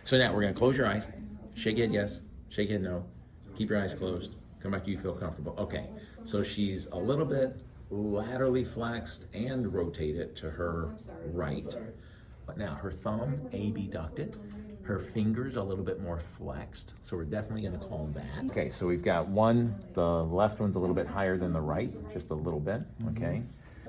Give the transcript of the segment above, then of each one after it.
So now we're gonna close your eyes. Shake your head yes, shake your head no. Keep your eyes closed. Come back to you feel comfortable. Okay, so she's a little bit laterally flexed and rotated to her right. But now her thumb abducted, her fingers a little bit more flexed. So we're definitely gonna call that. Okay, so we've got one, the left one's a little bit higher than the right, just a little bit, okay?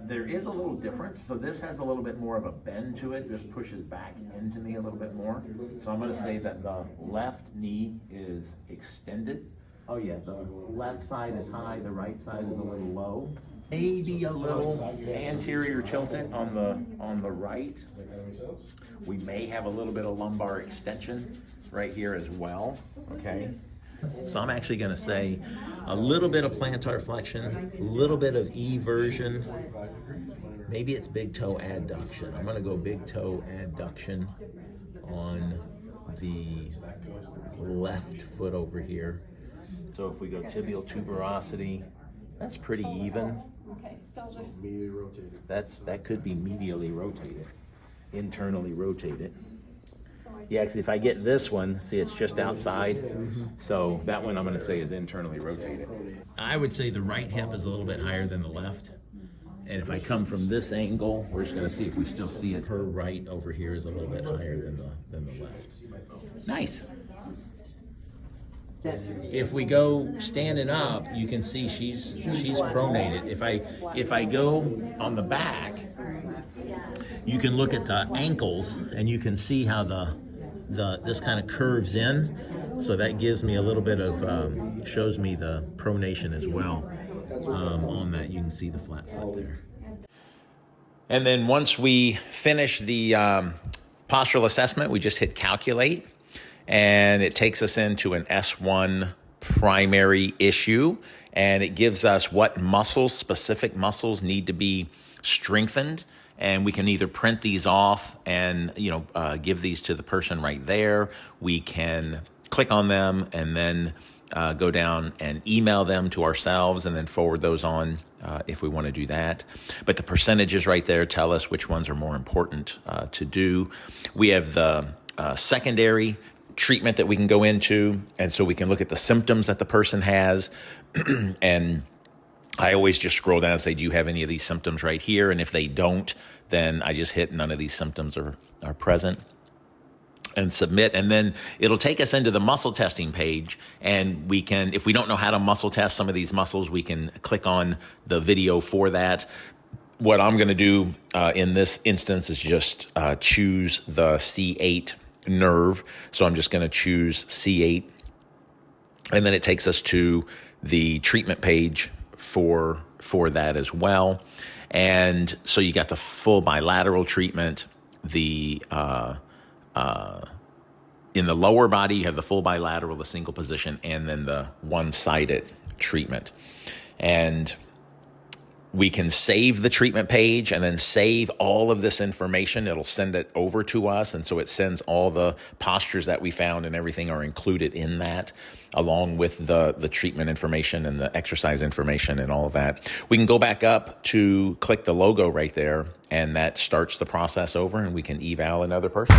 There is a little difference. So this has a little bit more of a bend to it. This pushes back into me a little bit more. So I'm gonna say that the left knee is extended. Oh yeah, the left side is high, the right side is a little low. Maybe a little anterior tilted on the right. We may have a little bit of lumbar extension right here as well, okay? So I'm actually gonna say a little bit of plantar flexion, a little bit of eversion. Maybe it's big toe adduction. I'm gonna go big toe adduction on the left foot over here. So if we go tibial tuberosity, that's pretty even. Okay, so medially rotated. That could be medially rotated, internally rotated. so I Yeah, actually, if I get this one, see, it's just outside. So that one I'm going to say is internally rotated. I would say the right hip is a little bit higher than the left. And if I come from this angle, we're just going to see if we still see it. Her right over here is a little bit higher than the left. Nice. If we go standing up, you can see she's pronated. If I go on the back, you can look at the ankles and you can see how this kind of curves in. So that gives me a little bit of shows me the pronation as well. On that, you can see the flat foot there. And then once we finish the postural assessment, we just hit calculate. And it takes us into an S1 primary issue, and it gives us what muscles, specific muscles, need to be strengthened. And we can either print these off and give these to the person right there. We can click on them and then go down and email them to ourselves and then forward those on if we want to do that. But the percentages right there tell us which ones are more important to do. We have the secondary treatment that we can go into, and so we can look at the symptoms that the person has. And I always just scroll down and say, do you have any of these symptoms right here? And if they don't, then I just hit none of these symptoms are present and submit. And then it'll take us into the muscle testing page, and we can, if we don't know how to muscle test some of these muscles, we can click on the video for that. What I'm going to do in this instance is just choose the C8 nerve. So I'm just going to choose C8, and then it takes us to the treatment page for that as well. And so you got the full bilateral treatment. The in the lower body, you have the full bilateral, the single position, and then the one-sided treatment. And we can save the treatment page and then save all of this information. It'll send it over to us. And so it sends all the postures that we found and everything are included in that, along with the treatment information and the exercise information and all of that. We can go back up to click the logo right there, and that starts the process over, and we can eval another person.